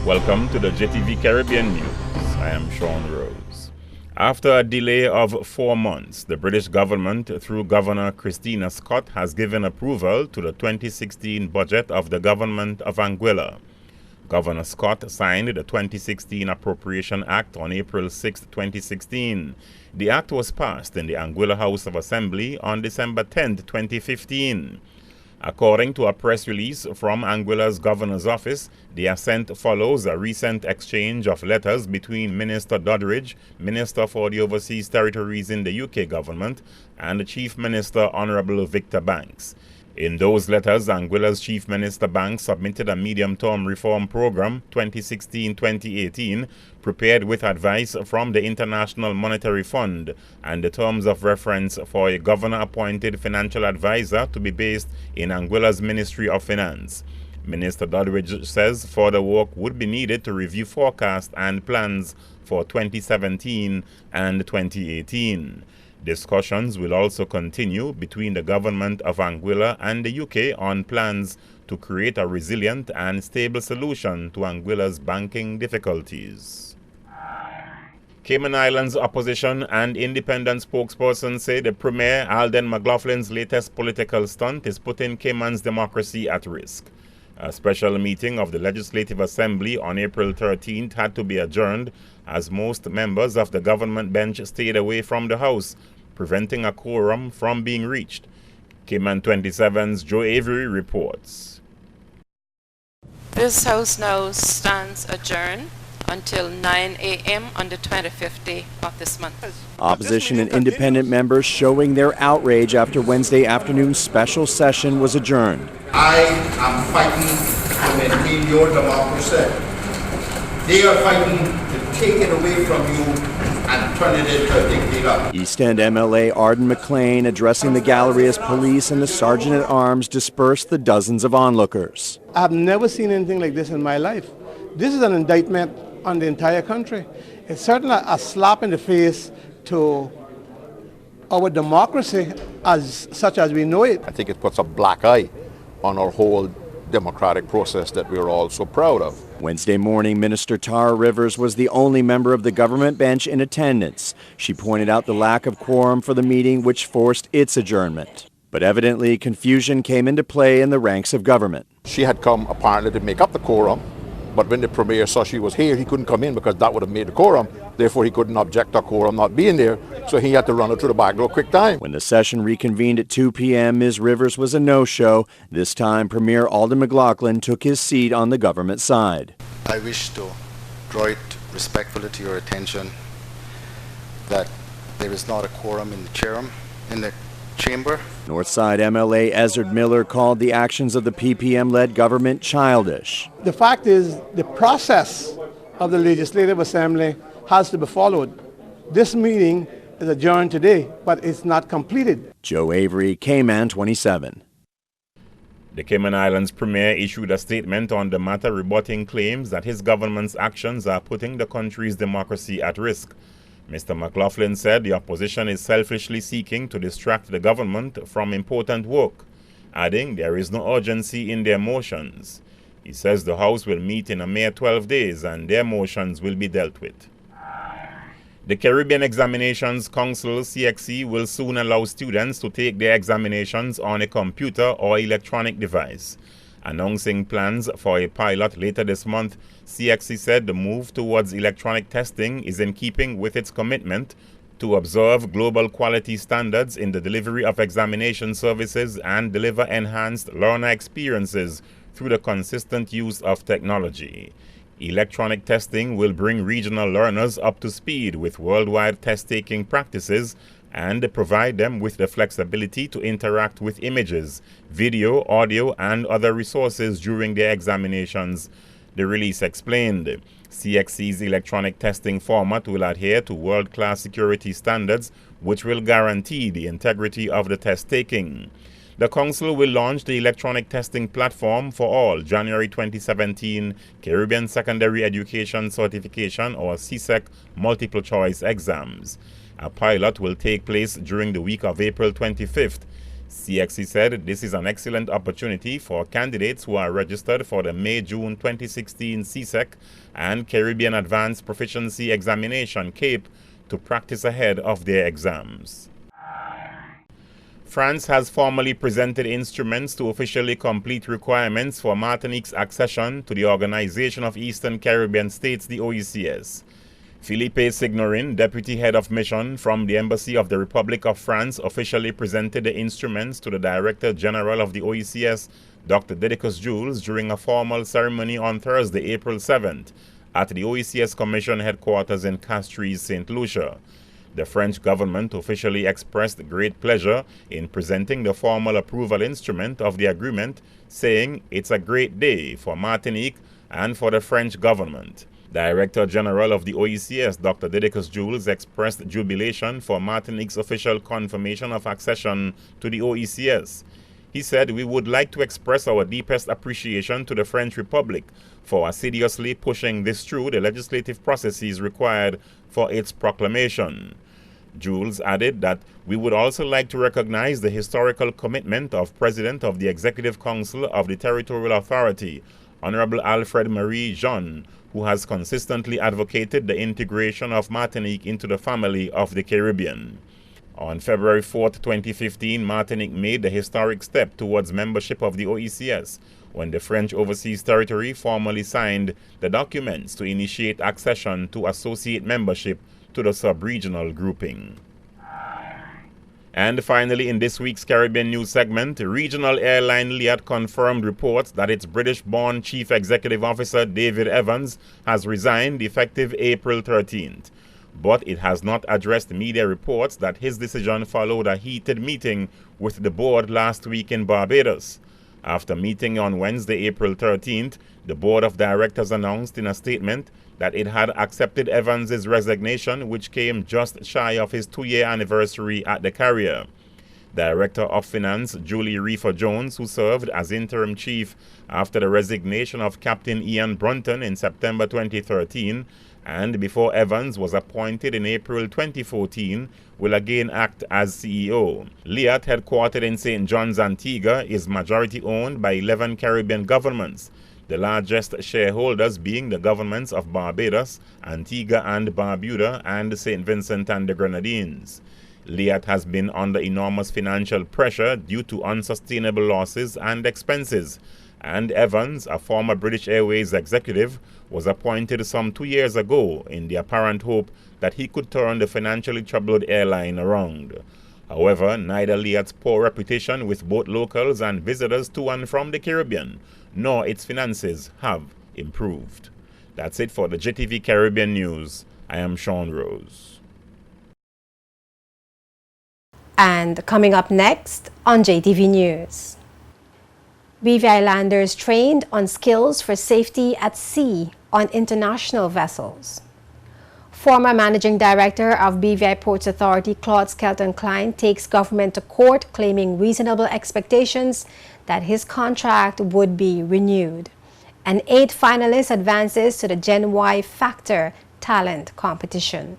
Welcome to the JTV Caribbean News. I am Sean Rose. After a delay of 4 months, the British government, through Governor Christina Scott, has given approval to the 2016 budget of the Government of Anguilla. Governor Scott signed the 2016 Appropriation Act on April 6, 2016. The act was passed in the Anguilla House of Assembly on December 10, 2015. According to a press release from Anguilla's governor's office, the assent follows a recent exchange of letters between Minister Doddridge, Minister for the Overseas Territories in the UK government, and the Chief Minister Honourable Victor Banks. In those letters, Anguilla's Chief Minister Banks submitted a medium-term reform program 2016-2018 prepared with advice from the International Monetary Fund and the terms of reference for a governor-appointed financial advisor to be based in Anguilla's Ministry of Finance. Minister Doddridge says further work would be needed to review forecasts and plans for 2017 and 2018. Discussions will also continue between the government of Anguilla and the UK on plans to create a resilient and stable solution to Anguilla's banking difficulties. Cayman Islands opposition and independent spokesperson say the Premier Alden McLaughlin's latest political stunt is putting Cayman's democracy at risk. A special meeting of the Legislative Assembly on April 13th had to be adjourned as most members of the government bench stayed away from the House, preventing a quorum from being reached. Cayman 27's Joe Avery reports. This House now stands adjourned until 9 a.m. on the 25th day of this month. Opposition and independent members showing their outrage after Wednesday afternoon's special session was adjourned. I am fighting to maintain your democracy. They are fighting to take it away from you and turn it into a dictator. East End MLA Arden McLean addressing the gallery as police and the sergeant-at-arms dispersed the dozens of onlookers. I've never seen anything like this in my life. This is an indictment on the entire country. It's certainly a slap in the face to our democracy as such as we know it. I think it puts a black eye on our whole democratic process that we're all so proud of. Wednesday morning, Minister Tara Rivers was the only member of the government bench in attendance. She pointed out the lack of quorum for the meeting, which forced its adjournment. But evidently, confusion came into play in the ranks of government. She had come apparently to make up the quorum, but when the Premier saw she was here, he couldn't come in because that would have made the quorum. Therefore, he couldn't object to quorum not being there, so he had to run her through the back door quick time. When the session reconvened at 2 p.m., Ms. Rivers was a no-show. This time, Premier Alden McLaughlin took his seat on the government side. I wish to draw it respectfully to your attention that there is not a quorum in the chamber. Northside MLA Ezard Miller called the actions of the PPM-led government childish. The fact is, the process of the Legislative Assembly has to be followed. This meeting is adjourned today, but it's not completed. Joe Avery, Cayman 27. The Cayman Islands Premier issued a statement on the matter rebutting claims that his government's actions are putting the country's democracy at risk. Mr. McLaughlin said the opposition is selfishly seeking to distract the government from important work, adding there is no urgency in their motions. He says the House will meet in a mere 12 days and their motions will be dealt with. The Caribbean Examinations Council, CXC, will soon allow students to take their examinations on a computer or electronic device. Announcing plans for a pilot later this month, CXC said the move towards electronic testing is in keeping with its commitment to observe global quality standards in the delivery of examination services and deliver enhanced learner experiences through the consistent use of technology. Electronic testing will bring regional learners up to speed with worldwide test-taking practices and provide them with the flexibility to interact with images, video, audio, and other resources during their examinations, the release explained. CXC's electronic testing format will adhere to world-class security standards, which will guarantee the integrity of the test-taking. The Council will launch the electronic testing platform for all January 2017 Caribbean Secondary Education Certification or CSEC multiple choice exams. A pilot will take place during the week of April 25th. CXC said this is an excellent opportunity for candidates who are registered for the May-June 2016 CSEC and Caribbean Advanced Proficiency Examination (CAPE) to practice ahead of their exams. France has formally presented instruments to officially complete requirements for Martinique's accession to the Organization of Eastern Caribbean States, the OECS. Philippe Signorin, Deputy Head of Mission from the Embassy of the Republic of France, officially presented the instruments to the Director General of the OECS, Dr. Dedicus Jules, during a formal ceremony on Thursday, April 7th, at the OECS Commission headquarters in Castries, St. Lucia. The French government officially expressed great pleasure in presenting the formal approval instrument of the agreement, saying it's a great day for Martinique and for the French government. Director General of the OECS, Dr. Dedicus Jules, expressed jubilation for Martinique's official confirmation of accession to the OECS. He said, "We would like to express our deepest appreciation to the French Republic for assiduously pushing this through the legislative processes required for its proclamation." Jules added that we would also like to recognize the historical commitment of President of the Executive Council of the Territorial Authority, Honorable Alfred Marie Jean, who has consistently advocated the integration of Martinique into the family of the Caribbean. On February 4, 2015, Martinique made the historic step towards membership of the OECS when the French Overseas Territory formally signed the documents to initiate accession to associate membership to the sub-regional grouping. And finally, in this week's Caribbean News segment, regional airline Liat confirmed reports that its British-born Chief Executive Officer David Evans has resigned effective April 13th. But it has not addressed media reports that his decision followed a heated meeting with the board last week in Barbados. After meeting on Wednesday, April 13th, the board of directors announced in a statement that it had accepted Evans' resignation, which came just shy of his 2-year anniversary at the carrier. Director of Finance Julie Reefer-Jones, who served as interim chief after the resignation of Captain Ian Brunton in September 2013, and before Evans was appointed in April 2014, will again act as CEO. Liat, headquartered in St. John's, Antigua, is majority owned by 11 Caribbean governments, the largest shareholders being the governments of Barbados, Antigua and Barbuda, and St. Vincent and the Grenadines. Liat has been under enormous financial pressure due to unsustainable losses and expenses, and Evans, a former British Airways executive, was appointed some 2 years ago in the apparent hope that he could turn the financially troubled airline around. However, neither Liat's poor reputation with both locals and visitors to and from the Caribbean, nor its finances have improved. That's it for the JTV Caribbean News. I am Sean Rose. And coming up next on JTV News. BV Islanders trained on skills for safety at sea on international vessels. Former Managing Director of BVI Ports Authority, Claude Skelton Klein, takes government to court claiming reasonable expectations that his contract would be renewed. And 8 finalists advances to the Gen Y Factor talent competition.